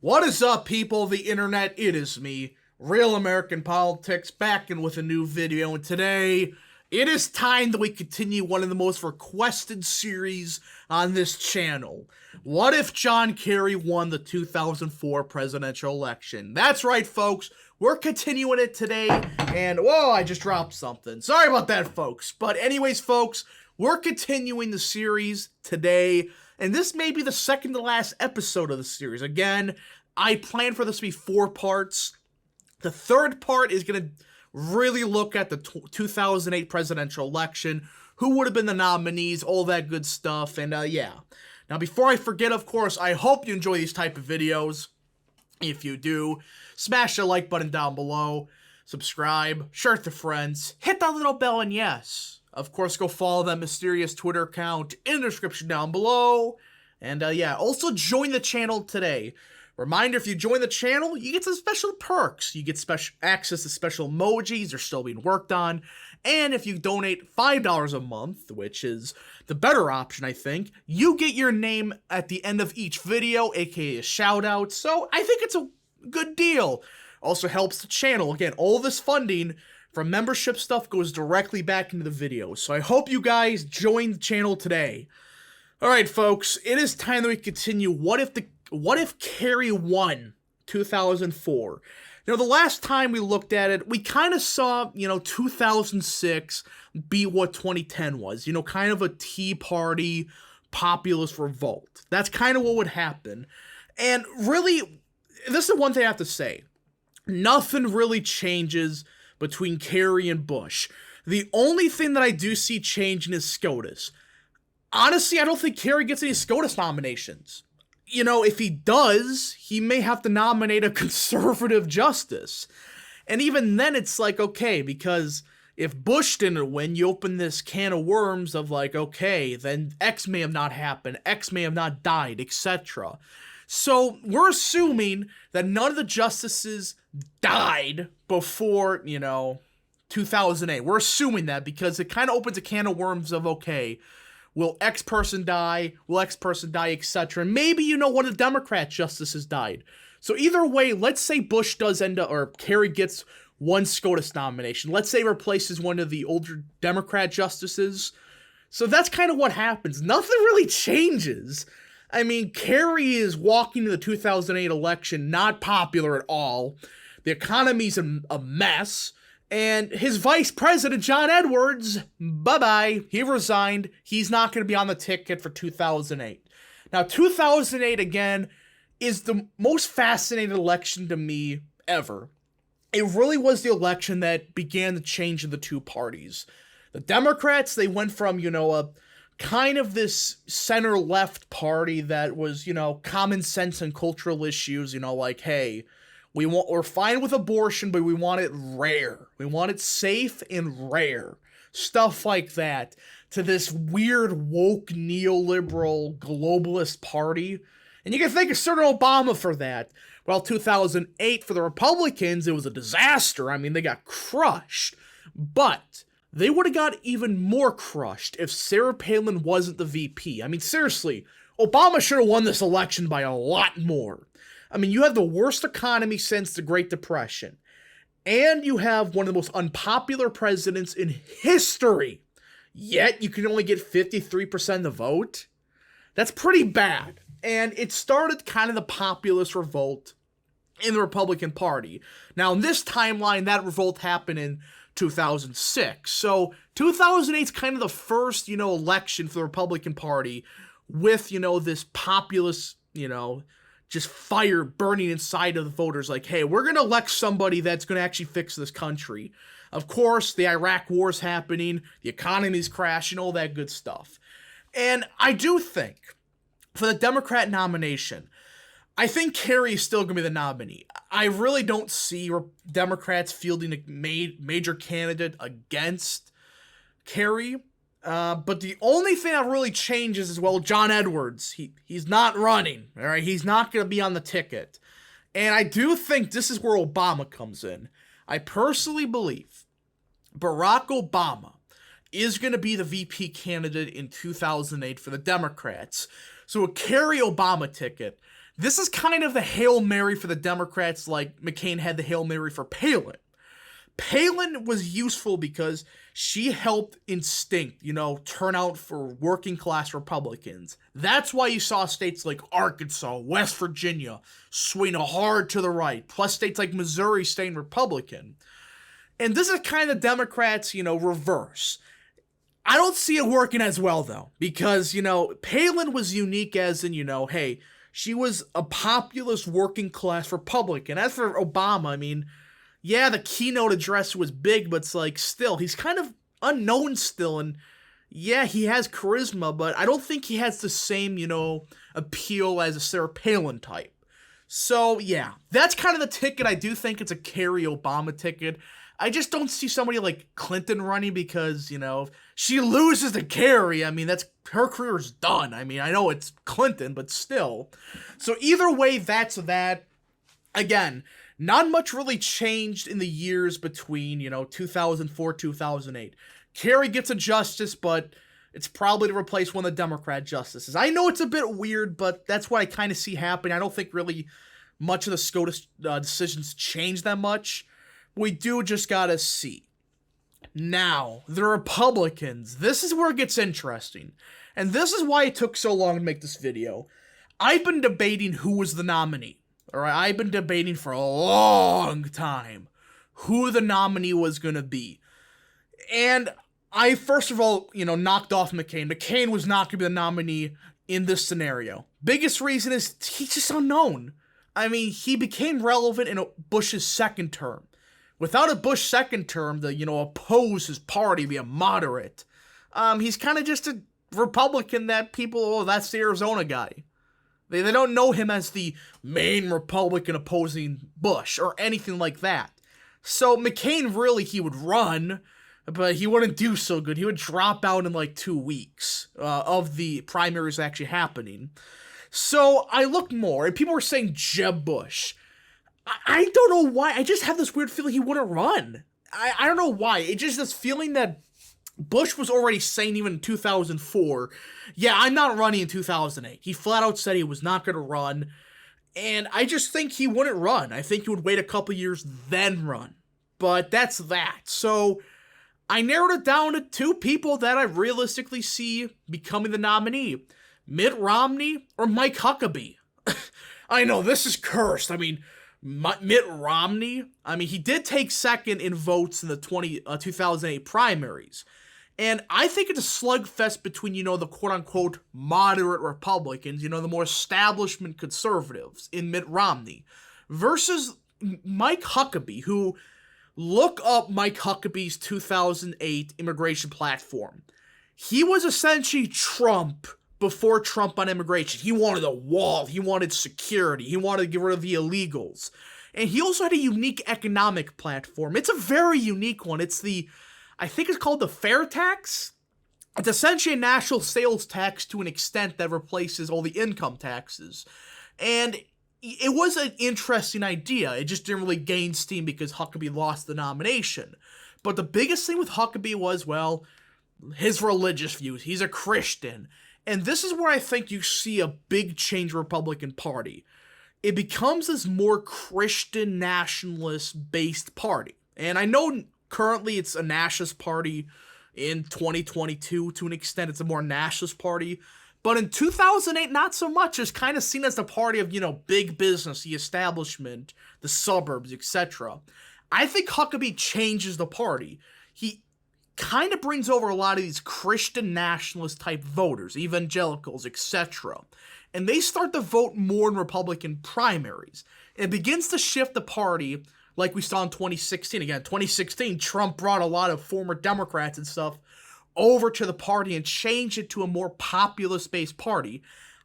What is up, people of the internet? It is me, Real American Politics, back in with a new video, and today, it is time that we continue one of the most requested series on this channel. What if John Kerry won the 2004 presidential election? That's right, folks. We're continuing it today, and whoa, I just dropped something. Sorry about that, folks. But anyways, folks, we're continuing the series today, and this may be the second to last episode of the series. Again, I plan for this to be 4 parts. The third part is going to really look at the 2008 presidential election, who would have been the nominees, all that good stuff, and yeah. Now, before I forget, of course, I hope you enjoy these type of videos. If you do, smash the like button down below, subscribe, share it to friends, hit that little bell, and yes, of course, go follow that mysterious Twitter account in the description down below. And yeah, also join the channel today. Reminder, if you join the channel, you get some special perks. You get special access to special emojis, they're still being worked on. And if you donate $5 a month, which is the better option, I think, you get your name at the end of each video, aka a shout out. So I think it's a good deal. Also helps the channel. Again, all this funding from membership stuff goes directly back into the videos. So I hope you guys join the channel today. Alright, folks, it is time that we continue. What if Kerry won 2004? Now, the last time we looked at it, we kind of saw, 2006 be what 2010 was. Kind of a Tea Party populist revolt. That's kind of what would happen. And really, this is one thing I have to say. Nothing really changes between Kerry and Bush. The only thing that I do see changing is SCOTUS. Honestly, I don't think Kerry gets any SCOTUS nominations. If he does, he may have to nominate a conservative justice. And even then, it's like, okay, because if Bush didn't win, you open this can of worms of like, okay, then X may have not happened, X may have not died, etc. So we're assuming that none of the justices died before, 2008. We're assuming that because it kind of opens a can of worms of, okay, will X person die? Will X person die, etc.? And maybe, one of the Democrat justices died. So either way, let's say Bush does end up, or Kerry gets one SCOTUS nomination. Let's say replaces one of the older Democrat justices. So that's kind of what happens. Nothing really changes. I mean, Kerry is walking to the 2008 election not popular at all. The economy's a mess. And his vice president, John Edwards, bye-bye. He resigned. He's not going to be on the ticket for 2008. Now, 2008, again, is the most fascinating election to me ever. It really was the election that began the change of the two parties. The Democrats, they went from, a kind of this center-left party that was, common sense and cultural issues, like, hey, we're fine with abortion, but we want it rare. We want it safe and rare. Stuff like that. To this weird, woke, neoliberal, globalist party. And you can thank a certain Obama for that. Well, 2008, for the Republicans, it was a disaster. I mean, they got crushed. But they would have got even more crushed if Sarah Palin wasn't the VP. I mean, seriously, Obama should have won this election by a lot more. I mean, you have the worst economy since the Great Depression. And you have one of the most unpopular presidents in history. Yet, you can only get 53% of the vote. That's pretty bad. And it started kind of the populist revolt in the Republican Party. Now, in this timeline, that revolt happened in 2006. So, 2008 is kind of the first, election for the Republican Party with, this populist, just fire burning inside of the voters like, hey, we're going to elect somebody that's going to actually fix this country. Of course, the Iraq war's happening, the economy's crashing, all that good stuff. And I do think, for the Democrat nomination, I think Kerry is still going to be the nominee. I really don't see Democrats fielding a major candidate against Kerry. But the only thing that really changes is, well, John Edwards, he's not running, all right? He's not going to be on the ticket. And I do think this is where Obama comes in. I personally believe Barack Obama is going to be the VP candidate in 2008 for the Democrats. So a Kerry Obama ticket, This is kind of the Hail Mary for the Democrats, like McCain had the Hail Mary for Palin. Palin was useful because she helped instinct, turn out for working class Republicans. That's why you saw states like Arkansas, West Virginia swing hard to the right, plus states like Missouri staying Republican. And this is kind of Democrats, reverse. I don't see it working as well, though, because, Palin was unique as in, hey, she was a populist working class Republican. As for Obama, yeah, the keynote address was big, but it's like, still, he's kind of unknown still, and yeah, he has charisma, but I don't think he has the same, appeal as a Sarah Palin type. So, yeah, that's kind of the ticket. I do think it's a Kerry Obama ticket. I just don't see somebody like Clinton running because, if she loses to Kerry, that's her career's done. I know it's Clinton, but still. So either way, that's that. Again, not much really changed in the years between, 2004, 2008. Kerry gets a justice, but it's probably to replace one of the Democrat justices. I know it's a bit weird, but that's what I kind of see happening. I don't think really much of the SCOTUS decisions change that much. We do just gotta see. Now, the Republicans. This is where it gets interesting. And this is why it took so long to make this video. I've been debating who was the nominee. Alright, I've been debating for a long time who the nominee was going to be. And I, first of all, knocked off McCain. McCain was not going to be the nominee in this scenario. Biggest reason is he's just unknown. He became relevant in Bush's second term. Without a Bush second term to, oppose his party, be a moderate, he's kind of just a Republican that people, that's the Arizona guy. They don't know him as the main Republican opposing Bush or anything like that. So McCain, really, he would run, but he wouldn't do so good. He would drop out in like 2 weeks of the primaries actually happening. So I looked more, and people were saying Jeb Bush. I don't know why. I just have this weird feeling he wouldn't run. I don't know why. It's just this feeling that Bush was already saying even in 2004, yeah, I'm not running in 2008. He flat out said he was not going to run, and I just think he wouldn't run. I think he would wait a couple years, then run. But that's that. So I narrowed it down to 2 people that I realistically see becoming the nominee. Mitt Romney or Mike Huckabee. I know, this is cursed. Mitt Romney, he did take second in votes in the 2008 primaries. And I think it's a slugfest between, the quote-unquote moderate Republicans, the more establishment conservatives in Mitt Romney, versus Mike Huckabee, who, look up Mike Huckabee's 2008 immigration platform. He was essentially Trump before Trump on immigration. He wanted a wall, he wanted security, he wanted to get rid of the illegals. And he also had a unique economic platform. It's a very unique one. I think it's called the fair tax. It's essentially a national sales tax to an extent that replaces all the income taxes. And it was an interesting idea. It just didn't really gain steam because Huckabee lost the nomination. But the biggest thing with Huckabee was, his religious views. He's a Christian. And this is where I think you see a big change in the Republican Party. It becomes this more Christian nationalist-based party. And I know currently it's a nationalist party in 2022. To an extent, it's a more nationalist party. But in 2008, not so much. It's kind of seen as the party of, big business, the establishment, the suburbs, etc. I think Huckabee changes the party. He kind of brings over a lot of these Christian nationalist type voters, evangelicals, etc. And they start to vote more in Republican primaries. It begins to shift the party like we saw in 2016. Again, 2016, Trump brought a lot of former Democrats and stuff over to the party and changed it to a more populist-based party.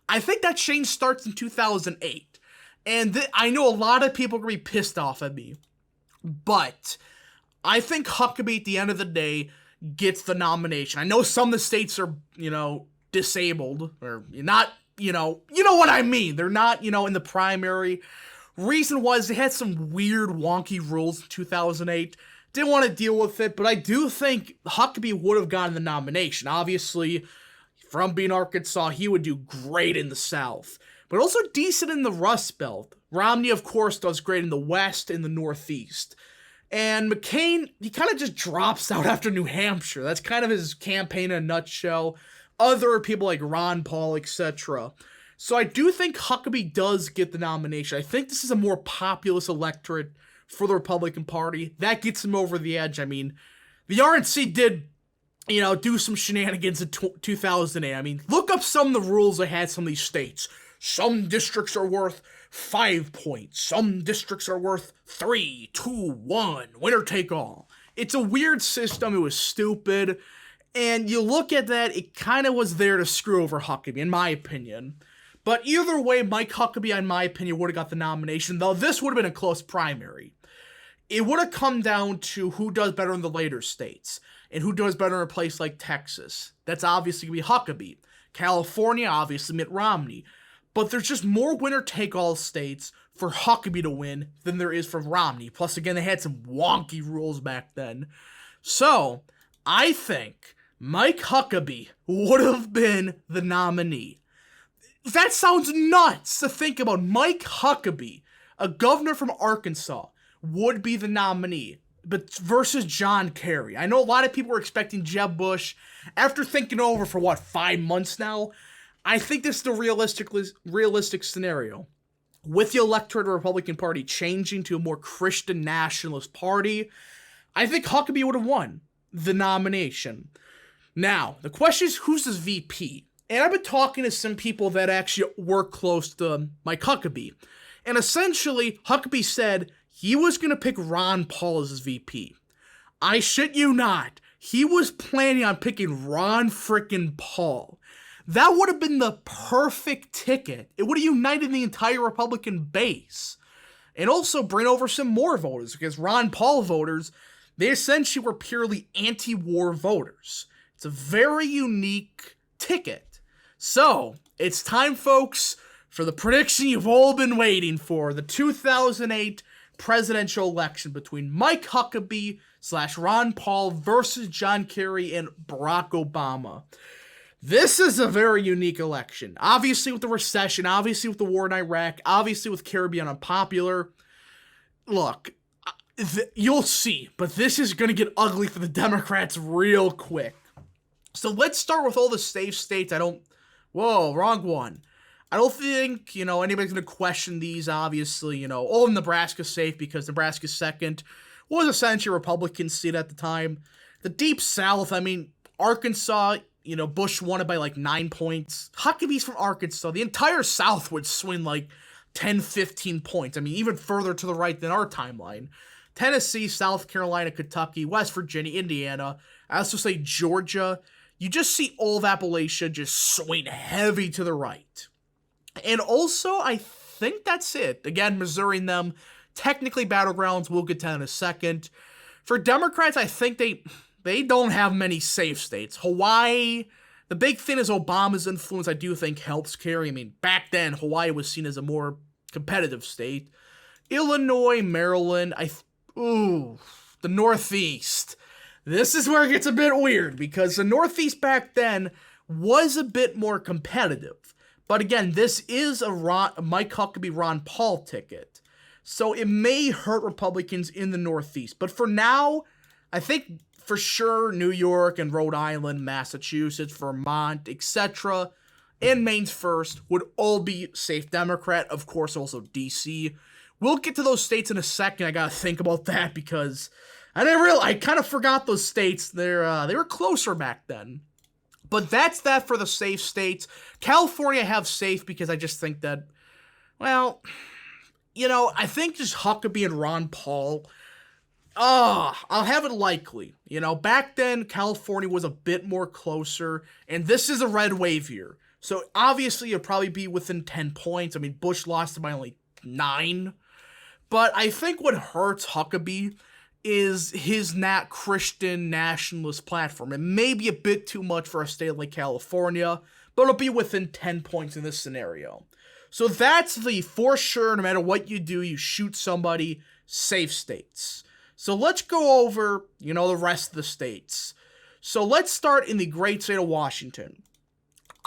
I think that change starts in 2008. And I know a lot of people are going to be pissed off at me. But I think Huckabee, at the end of the day, gets the nomination. I know some of the states are, disabled, or not, you know what I mean. They're not, in the primary. Reason was they had some weird, wonky rules in 2008. Didn't want to deal with it, but I do think Huckabee would have gotten the nomination. Obviously, from being Arkansas, he would do great in the South. but also decent in the Rust Belt. Romney, of course, does great in the West and the Northeast. And McCain, he kind of just drops out after New Hampshire. That's kind of his campaign in a nutshell. Other people like Ron Paul, etc. So I do think Huckabee does get the nomination. I think this is a more populist electorate for the Republican Party. That gets him over the edge. I mean, the RNC did, do some shenanigans in 2008. I mean, look up some of the rules they had some of these states. Some districts are worth 5 points. Some districts are worth 3, 2, 1. Winner take all. It's a weird system. It was stupid. And you look at that, it kind of was there to screw over Huckabee, in my opinion. But either way, Mike Huckabee, in my opinion, would have got the nomination, though this would have been a close primary. It would have come down to who does better in the later states, and who does better in a place like Texas. That's obviously going to be Huckabee. California, obviously, Mitt Romney. But there's just more winner-take-all states for Huckabee to win than there is for Romney. Plus, again, they had some wonky rules back then. So, I think Mike Huckabee would have been the nominee. That sounds nuts to think about. Mike Huckabee, a governor from Arkansas, would be the nominee, but versus John Kerry. I know a lot of people were expecting Jeb Bush. After thinking over for 5 months now, I think this is the realistic scenario. With the electorate of the Republican Party changing to a more Christian nationalist party, I think Huckabee would have won the nomination. Now, the question is, who's his VP? And I've been talking to some people that actually work close to Mike Huckabee. And essentially, Huckabee said he was going to pick Ron Paul as his VP. I shit you not. He was planning on picking Ron frickin' Paul. That would have been the perfect ticket. It would have united the entire Republican base. And also bring over some more voters, because Ron Paul voters, they essentially were purely anti-war voters. It's a very unique ticket. So, it's time, folks, for the prediction you've all been waiting for. The 2008 presidential election between Mike Huckabee / Ron Paul versus John Kerry and Barack Obama. This is a very unique election. Obviously with the recession, obviously with the war in Iraq, obviously with Kerry being unpopular. Look, you'll see, but this is going to get ugly for the Democrats real quick. So let's start with all the safe states. Whoa, wrong one. I don't think, anybody's going to question these, obviously, all of Nebraska's safe because Nebraska's second was essentially a Republican seat at the time. The Deep South, Arkansas, Bush won it by 9 points. Huckabee's from Arkansas. The entire South would swing 10, 15 points. Even further to the right than our timeline. Tennessee, South Carolina, Kentucky, West Virginia, Indiana. I also say Georgia. You just see all of Appalachia just swing heavy to the right. And also, I think that's it. Again, Missouri and them, technically battlegrounds, we'll get to in a second. For Democrats, I think they don't have many safe states. Hawaii, the big thing is Obama's influence, I do think, helps Kerry. Back then, Hawaii was seen as a more competitive state. Illinois, Maryland, the Northeast. This is where it gets a bit weird, because the Northeast back then was a bit more competitive. But again, this is a Mike Huckabee, Ron Paul ticket. So it may hurt Republicans in the Northeast. But for now, I think for sure New York and Rhode Island, Massachusetts, Vermont, etc., and Maine's first would all be safe Democrat. Of course, also D.C. We'll get to those states in a second. I gotta think about that because I kind of forgot those states. They were closer back then. But that's that for the safe states. California I have safe because I just think that, I think just Huckabee and Ron Paul, I'll have it likely. Back then, California was a bit more closer, and this is a red wave year. So obviously, it'll probably be within 10 points. Bush lost by only 9. But I think what hurts Huckabee is his Christian nationalist platform. It may be a bit too much for a state like California, but it'll be within 10 points in this scenario. So that's the for sure, no matter what you do, you shoot somebody, safe states. So let's go over, the rest of the states. So let's start in the great state of Washington.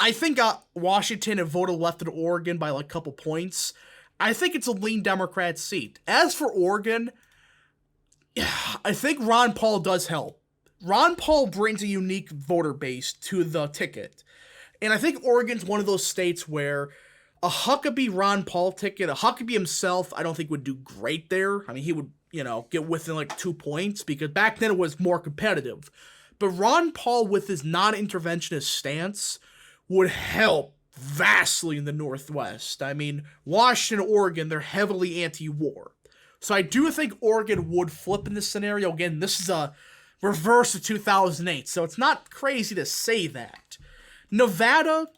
I think Washington had voted left in Oregon by like a couple points. I think it's a lean Democrat seat. As for Oregon, I think Ron Paul does help. Ron Paul brings a unique voter base to the ticket. And I think Oregon's one of those states where a Huckabee Ron Paul ticket, a Huckabee himself, I don't think would do great there. I mean, he would, get within like 2 points because back then it was more competitive. But Ron Paul, with his non-interventionist stance, would help vastly in the Northwest. I mean, Washington, Oregon, they're heavily anti-war. So I do think Oregon would flip in this scenario. Again, this is a reverse of 2008, so it's not crazy to say that. Nevada,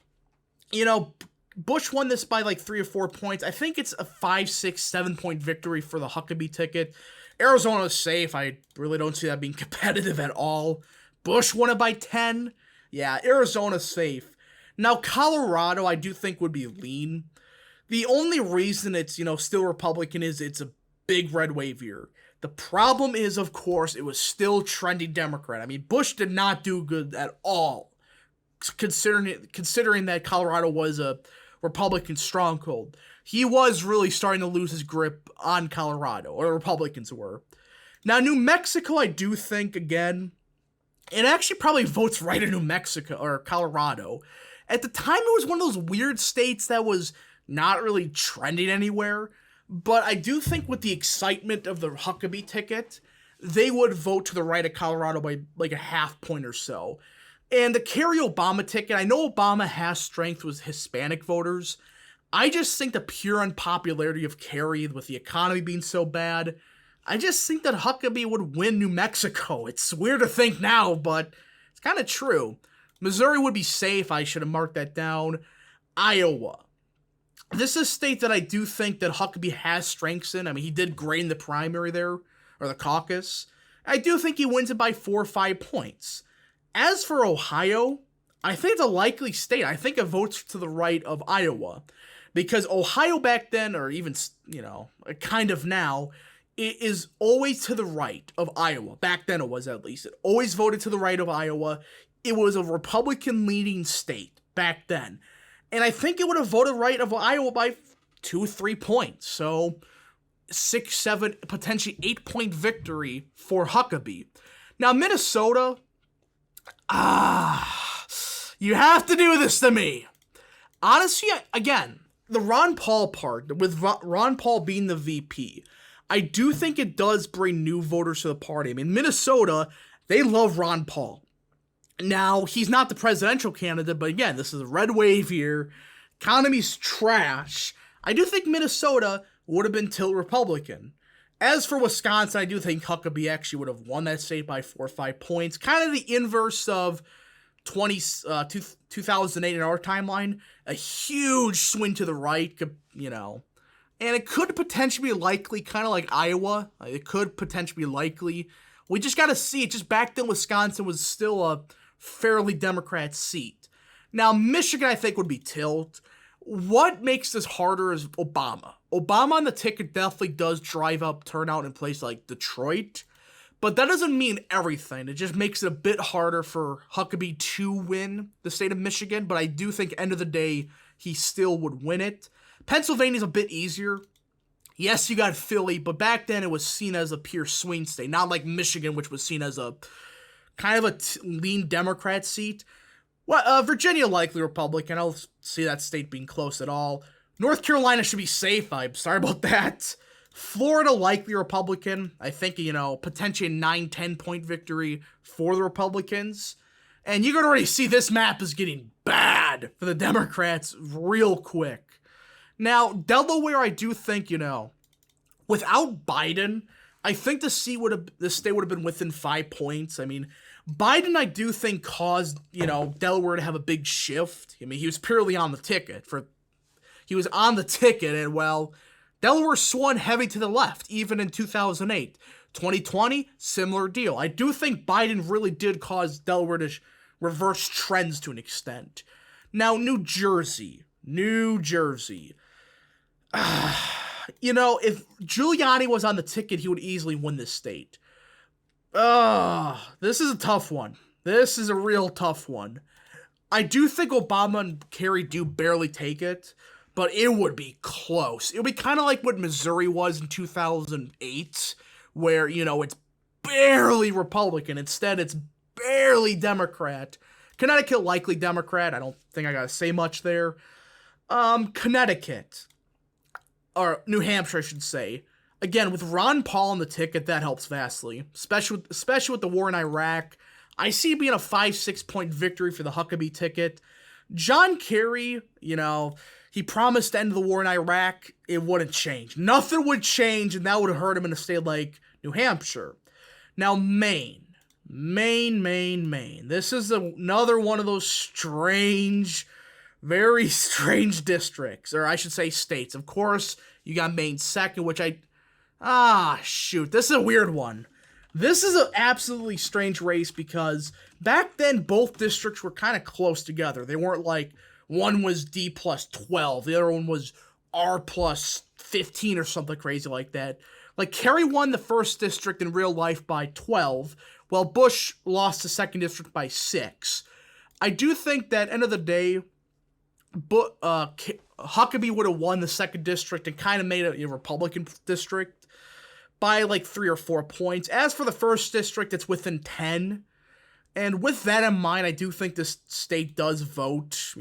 Bush won this by like 3 or 4 points. I think it's a 5, 6, 7-point victory for the Huckabee ticket. Arizona is safe. I really don't see that being competitive at all. Bush won it by 10. Yeah, Arizona's safe. Now, Colorado, I do think would be lean. The only reason it's, still Republican is it's a big red wave year. The problem is, of course, it was still trending Democrat. I mean, Bush did not do good at all, considering that Colorado was a Republican stronghold. He was really starting to lose his grip on Colorado, or the Republicans were. Now, New Mexico, I do think, again, it actually probably votes right in New Mexico, or Colorado. At the time, it was one of those weird states that was not really trending anywhere. But I do think with the excitement of the Huckabee ticket, they would vote to the right of Colorado by like a half point or so. And the Kerry Obama ticket, I know Obama has strength with Hispanic voters. I just think the pure unpopularity of Kerry with the economy being so bad, I just think that Huckabee would win New Mexico. It's weird to think now, but it's kind of true. Missouri would be safe. I should have marked that down. Iowa. This is a state that I do think that Huckabee has strengths in. I mean, he did great in the primary there, or the caucus. I do think he wins it by 4 or 5 points. As for Ohio, I think it's a likely state. I think it votes to the right of Iowa. Because Ohio back then, or even, kind of now, it is always to the right of Iowa. Back then it was, at least. It always voted to the right of Iowa. It was a Republican-leading state back then. And I think it would have voted right of Iowa by 2 or 3 points. So 6, 7, potentially 8-point victory for Huckabee. Now, Minnesota, you have to do this to me. Honestly, again, the Ron Paul part, with Ron Paul being the VP, I do think it does bring new voters to the party. I mean, Minnesota, they love Ron Paul. Now, he's not the presidential candidate, but again, this is a red wave year. Economy's trash. I do think Minnesota would have been tilt Republican. As for Wisconsin, I do think Huckabee actually would have won that state by 4 or 5 points. Kind of the inverse of 2008 in our timeline. A huge swing to the right, And it could potentially be likely, kind of like Iowa. It could potentially be likely. We just got to see it. Just back then, Wisconsin was still a fairly Democrat seat. Now, Michigan, I think, would be tilt. What makes this harder is Obama. Obama on the ticket definitely does drive up turnout in places like Detroit, but that doesn't mean everything. It just makes it a bit harder for Huckabee to win the state of Michigan, but I do think, end of the day, he still would win it. Pennsylvania's a bit easier. Yes, you got Philly, but back then it was seen as a pure swing state, not like Michigan, which was seen as a kind of a lean Democrat seat. Well, Virginia likely Republican. I don't see that state being close at all. North Carolina should be safe. I'm sorry about that. Florida likely Republican. I think, potentially a 9, 10-point victory for the Republicans. And you can already see this map is getting bad for the Democrats real quick. Now, Delaware, I do think, without Biden, I think the state would have been within 5 points. I mean, Biden, I do think, caused, Delaware to have a big shift. I mean, he was purely on the ticket. And, well, Delaware swung heavy to the left, even in 2008. 2020, similar deal. I do think Biden really did cause Delaware to reverse trends to an extent. Now, New Jersey. If Giuliani was on the ticket, he would easily win this state. This is a tough one. This is a real tough one. I do think Obama and Kerry do barely take it, but it would be close. It would be kind of like what Missouri was in 2008, where, it's barely Republican. Instead, it's barely Democrat. Connecticut, likely Democrat. I don't think I gotta say much there. Connecticut. Or New Hampshire, I should say. Again, with Ron Paul on the ticket, that helps vastly. Especially with the war in Iraq. I see it being a 5-6 point victory for the Huckabee ticket. John Kerry, he promised to end the war in Iraq. It wouldn't change. Nothing would change, and that would have hurt him in a state like New Hampshire. Now, Maine. This is another one of those strange, very strange districts, or I should say states. Of course, you got Maine second, which this is a weird one. This is an absolutely strange race because back then both districts were kind of close together. They weren't like one was D plus 12, the other one was R plus 15 or something crazy like that. Like Kerry won the first district in real life by 12, while Bush lost the second district by 6. I do think that end of the day, Huckabee would have won the second district and kind of made it a Republican district by like 3 or 4 points. As for the first district, it's within 10. And with that in mind, I do think this state does vote,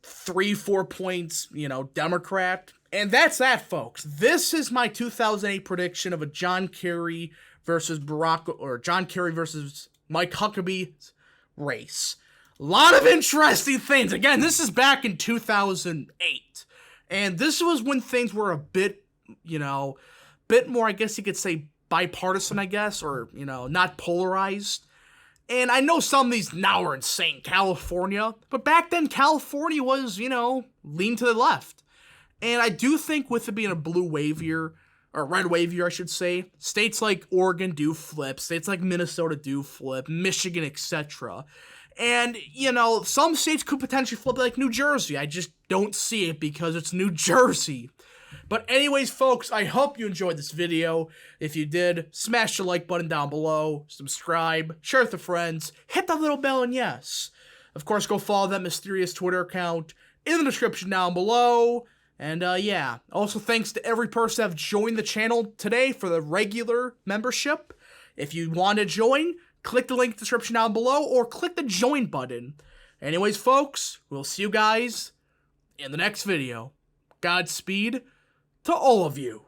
3-4 points, Democrat. And that's that, folks. This is my 2008 prediction of a John Kerry versus John Kerry versus Mike Huckabee race. A lot of interesting things. Again, this is back in 2008. And this was when things were a bit more, I guess you could say, bipartisan, or, not polarized. And I know some of these now are insane. California. But back then, California was, lean to the left. And I do think with it being a blue wave year, or red wave year, I should say, states like Oregon do flip, states like Minnesota do flip, Michigan, etc. And, some states could potentially flip like New Jersey. I just don't see it because it's New Jersey. But anyways, folks, I hope you enjoyed this video. If you did, smash the like button down below, subscribe, share with your friends, hit that little bell, and yes, of course, go follow that mysterious Twitter account in the description down below. And also thanks to every person that have joined the channel today for the regular membership. If you want to join, click the link in the description down below or click the join button. Anyways, folks, we'll see you guys in the next video. Godspeed to all of you.